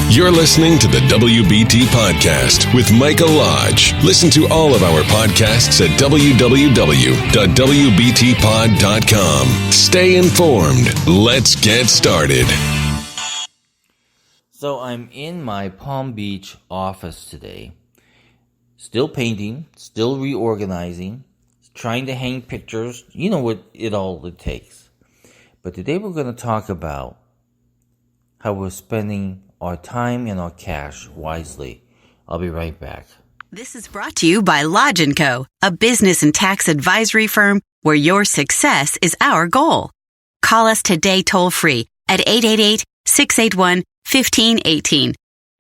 You're listening to the WBT Podcast with Michael Lodge. Listen to all of our podcasts at www.wbtpod.com. Stay informed. Let's get started. So I'm in my Palm Beach office today, still painting, still reorganizing, trying to hang pictures. You know what it takes. But today we're going to talk about how we're spending our time and our cash wisely. I'll be right back. This is brought to you by Lodge & Co., a business and tax advisory firm where your success is our goal. Call us today toll-free at 888-681-1518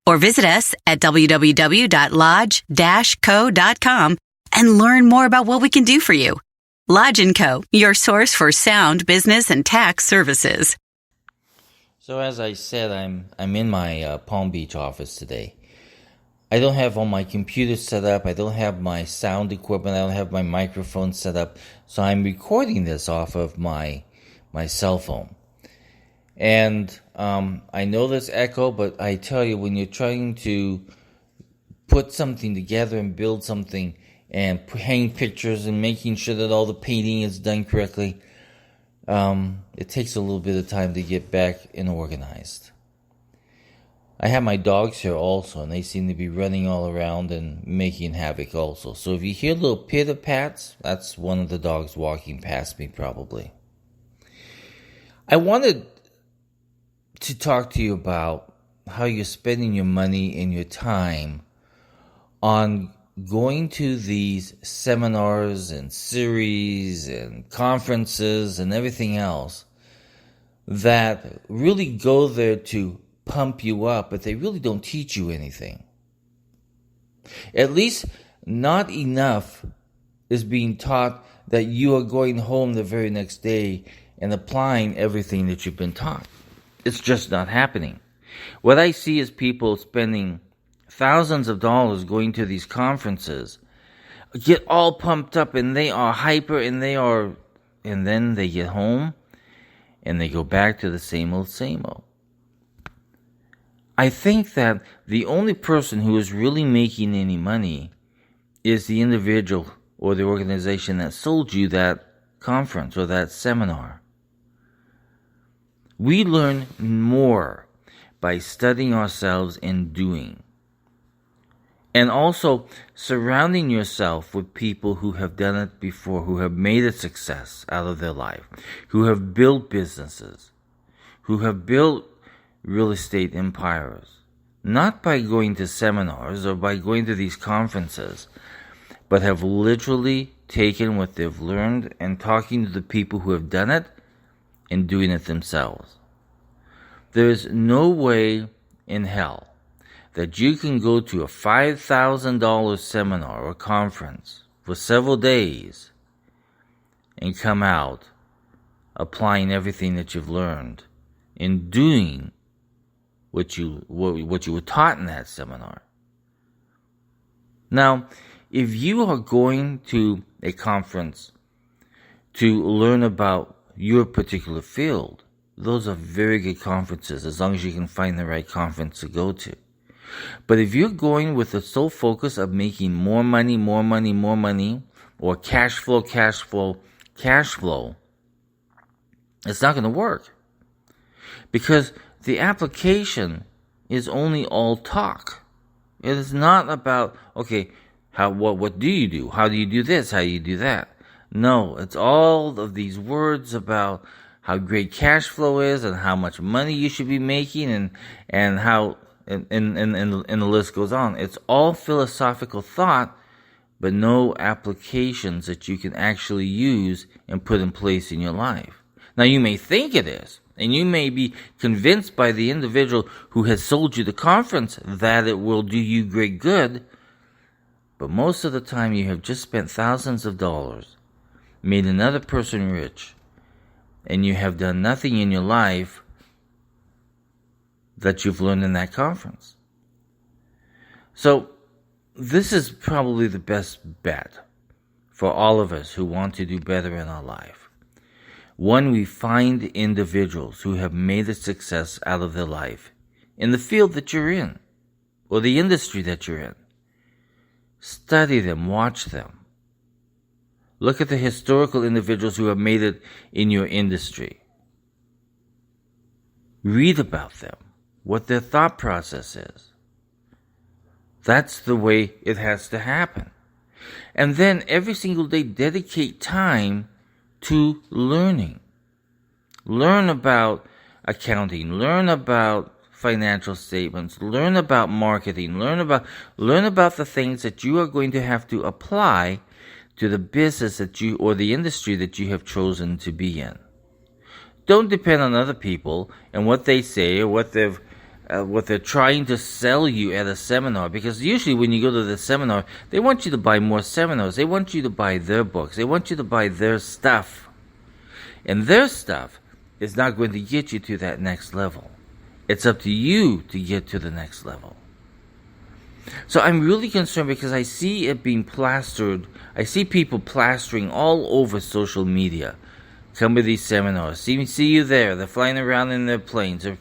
or visit us at www.lodge-co.com and learn more about what we can do for you. Lodge & Co., your source for sound business and tax services. So as I said, I'm in my Palm Beach office today. I don't have all my computers set up. I don't have my sound equipment. I don't have my microphone set up. So I'm recording this off of my cell phone. And I know there's echo, but I tell you, when you're trying to put something together and build something and hang pictures and making sure that all the painting is done correctly, it takes a little bit of time to get back and organized. I have my dogs here also, and they seem to be running all around and making havoc also. So if you hear little pitter-pats, that's one of the dogs walking past me probably. I wanted to talk to you about how you're spending your money and your time on going to these seminars and series and conferences and everything else that really go there to pump you up, but they really don't teach you anything. At least not enough is being taught that you are going home the very next day and applying everything that you've been taught. It's just not happening. What I see is people spending thousands of dollars going to these conferences, get all pumped up, and they are hyper, and then they get home, and they go back to the same old, same old. I think that the only person who is really making any money is the individual or the organization that sold you that conference or that seminar. We learn more by studying ourselves and doing. And also surrounding yourself with people who have done it before, who have made a success out of their life, who have built businesses, who have built real estate empires, not by going to seminars or by going to these conferences, but have literally taken what they've learned and talking to the people who have done it and doing it themselves. There is no way in hell that you can go to a $5,000 seminar or conference for several days and come out applying everything that you've learned and doing what you were taught in that seminar. Now, if you are going to a conference to learn about your particular field, those are very good conferences as long as you can find the right conference to go to. But if you're going with the sole focus of making more money, or cash flow, it's not going to work. Because the application is only all talk. It is not about, okay, what do you do? How do you do this? How do you do that? No, it's all of these words about how great cash flow is and how much money you should be making and how... And the list goes on. It's all philosophical thought, but no applications that you can actually use and put in place in your life. Now, you may think it is, and you may be convinced by the individual who has sold you the conference that it will do you great good, but most of the time you have just spent thousands of dollars, made another person rich, and you have done nothing in your life that you've learned in that conference. So this is probably the best bet for all of us who want to do better in our life. One, we find individuals who have made a success out of their life in the field that you're in or the industry that you're in. Study them, watch them. Look at the historical individuals who have made it in your industry. Read about them, what their thought process is. That's the way it has to happen. And then every single day, dedicate time to learning. Learn about accounting, learn about financial statements, learn about marketing, learn about the things that you are going to have to apply to the business that you or the industry that you have chosen to be in. Don't depend on other people and what they say or what they're trying to sell you at a seminar, because usually when you go to the seminar, they want you to buy more seminars. They want you to buy their books. They want you to buy their stuff. And their stuff is not going to get you to that next level. It's up to you to get to the next level. So I'm really concerned because I see it being plastered. I see people plastering all over social media. Come to these seminars. See you there. They're flying around in their planes. They're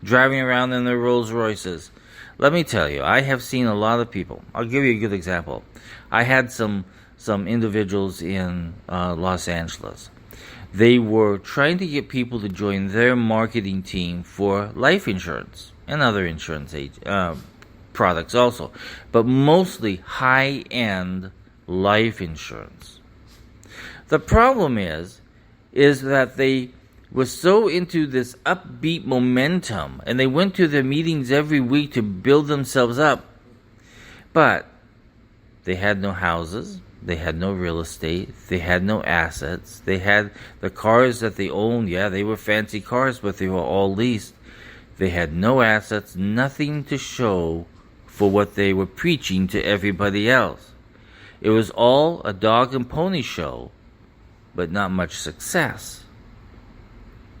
driving around in their Rolls Royces. Let me tell you, I have seen a lot of people. I'll give you a good example. I had some individuals in Los Angeles. They were trying to get people to join their marketing team for life insurance and other insurance products also, but mostly high-end life insurance. The problem is that they were so into this upbeat momentum, and they went to their meetings every week to build themselves up, but they had no houses. They had no real estate. They had no assets. They had the cars that they owned. Yeah, they were fancy cars, but they were all leased. They had no assets, nothing to show for what they were preaching to everybody else. It was all a dog and pony show, but not much success.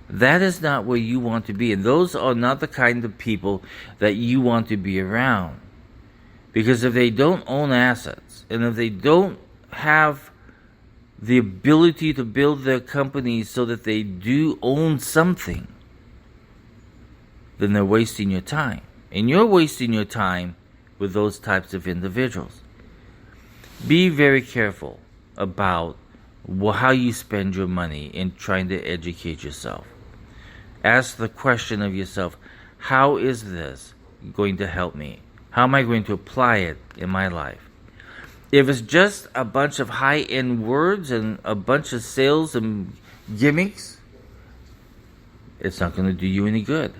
That is not where you want to be, and those are not the kind of people that you want to be around. Because if they don't own assets, and if they don't have the ability to build their companies so that they do own something, then they're wasting your time. And you're wasting your time with those types of individuals. Be very careful about how you spend your money in trying to educate yourself. Ask the question of yourself, how is this going to help me? How am I going to apply it in my life? If it's just a bunch of high-end words and a bunch of sales and gimmicks, it's not going to do you any good.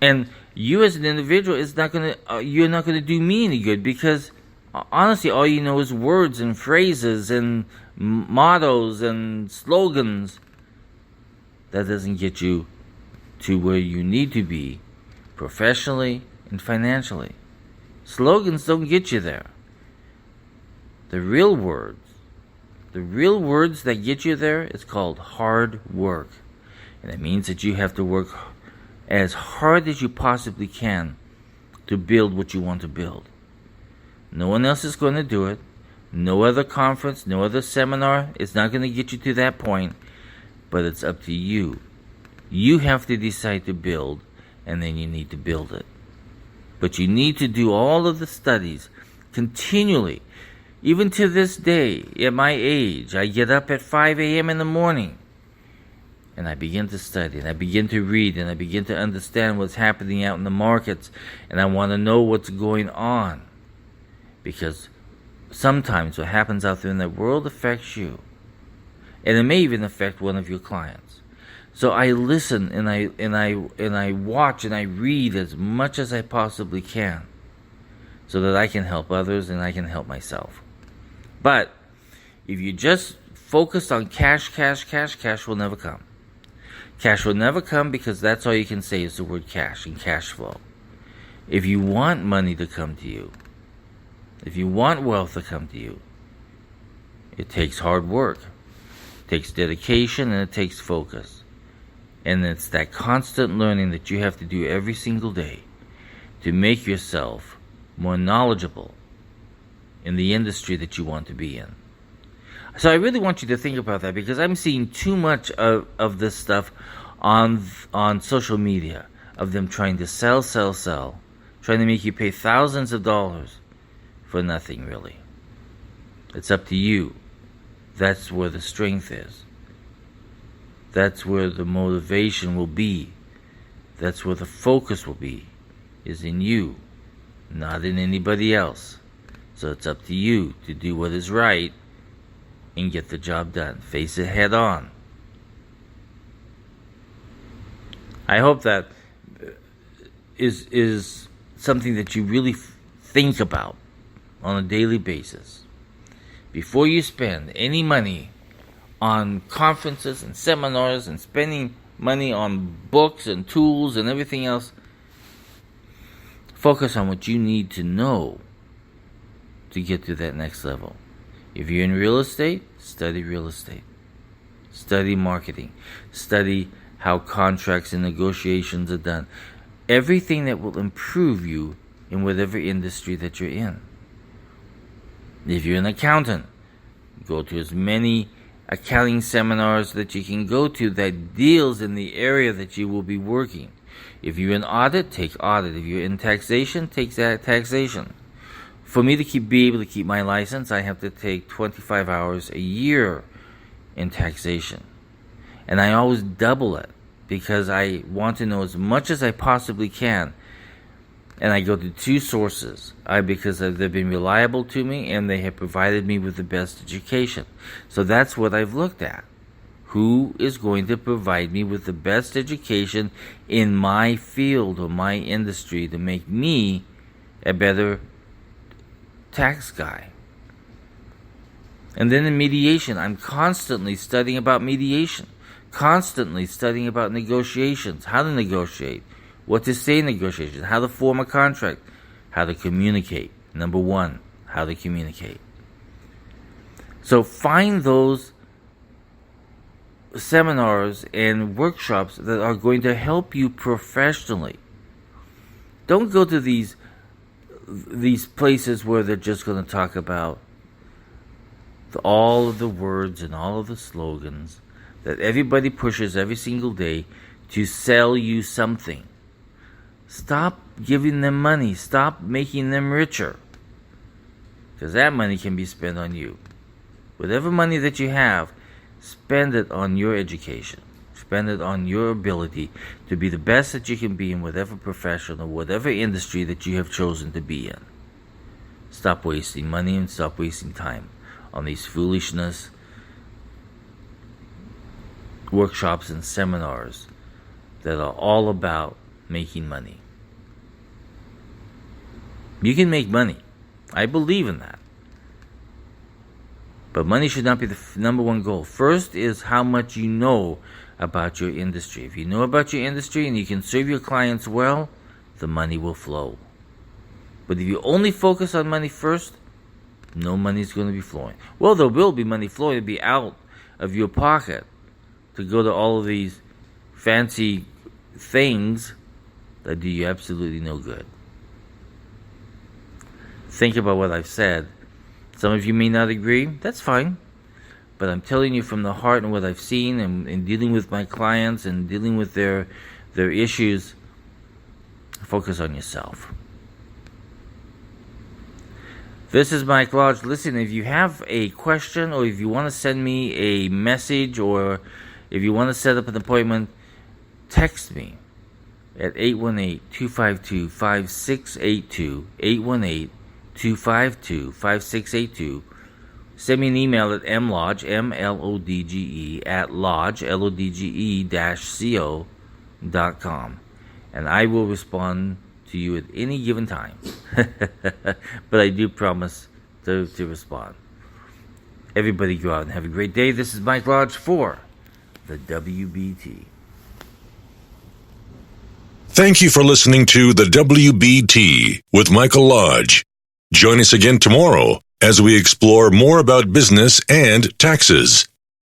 And you as an individual, you're not going to do me any good, because honestly, all you know is words and phrases and mottos and slogans. That doesn't get you to where you need to be professionally and financially. Slogans don't get you there. The real words that get you there is called hard work. And it means that you have to work as hard as you possibly can to build what you want to build. No one else is going to do it. No other conference, no other seminar is not going to get you to that point, but it's up to you. You have to decide to build, and then you need to build it. But you need to do all of the studies continually. Even to this day, at my age, I get up at 5 a.m. in the morning, and I begin to study, and I begin to read, and I begin to understand what's happening out in the markets, and I want to know what's going on. Because sometimes what happens out there in the world affects you, and it may even affect one of your clients. So I listen and I watch and I read as much as I possibly can, so that I can help others and I can help myself. But if you just focus on cash will never come. Cash will never come, because that's all you can say is the word cash and cash flow. If you want money to come to you, if you want wealth to come to you, it takes hard work, it takes dedication, and it takes focus. And it's that constant learning that you have to do every single day to make yourself more knowledgeable in the industry that you want to be in. So I really want you to think about that, because I'm seeing too much of this stuff on social media. of them trying to sell, trying to make you pay thousands of dollars for nothing, really. It's up to you. That's where the strength is. That's where the motivation will be. That's where the focus will be, is in you, not in anybody else. So it's up to you to do what is right and get the job done. Face it head on. I hope that is something that you really think about on a daily basis. Before you spend any money on conferences and seminars and spending money on books and tools and everything else, focus on what you need to know to get to that next level. If you're in real estate, study real estate. Study marketing. Study how contracts and negotiations are done. Everything that will improve you in whatever industry that you're in. If you're an accountant, go to as many accounting seminars that you can go to that deals in the area that you will be working. If you're in audit, take audit. If you're in taxation, take that taxation. For me to be able to keep my license, I have to take 25 hours a year in taxation. And I always double it because I want to know as much as I possibly can. And I go to two sources, because they've been reliable to me and they have provided me with the best education. So that's what I've looked at. Who is going to provide me with the best education in my field or my industry to make me a better tax guy? And then in mediation, I'm constantly studying about mediation, constantly studying about negotiations, how to negotiate, what to say in negotiations, how to form a contract, how to communicate. Number one, how to communicate. So find those seminars and workshops that are going to help you professionally. Don't go to these places where they're just going to talk about all of the words and all of the slogans that everybody pushes every single day to sell you something. Stop giving them money. Stop making them richer. Because that money can be spent on you. Whatever money that you have, spend it on your education. Spend it on your ability to be the best that you can be in whatever profession or whatever industry that you have chosen to be in. Stop wasting money and stop wasting time on these foolishness workshops and seminars that are all about making money. You can make money. I believe in that. But money should not be the number one goal. First is how much you know about your industry. If you know about your industry and you can serve your clients well, the money will flow. But if you only focus on money first, no money is going to be flowing. Well, there will be money flowing. It'll be out of your pocket to go to all of these fancy things that do you absolutely no good. Think about what I've said. Some of you may not agree. That's fine. But I'm telling you from the heart and what I've seen and dealing with my clients and dealing with their issues, focus on yourself. This is Mike Lodge. Listen, if you have a question or if you want to send me a message or if you want to set up an appointment, text me at 818-252-5682, 818-252-5682. Send me an email at mlodge, M-L-O-D-G-E, at lodge, lodge-co.com. And I will respond to you at any given time. But I do promise to respond. Everybody go out and have a great day. This is Mike Lodge for the WBT. Thank you for listening to the WBT with Michael Lodge. Join us again tomorrow as we explore more about business and taxes.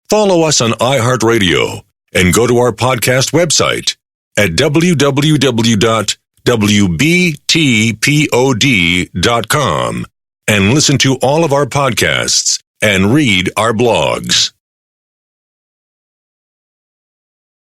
Follow us on iHeartRadio and go to our podcast website at www.wbtpod.com and listen to all of our podcasts and read our blogs.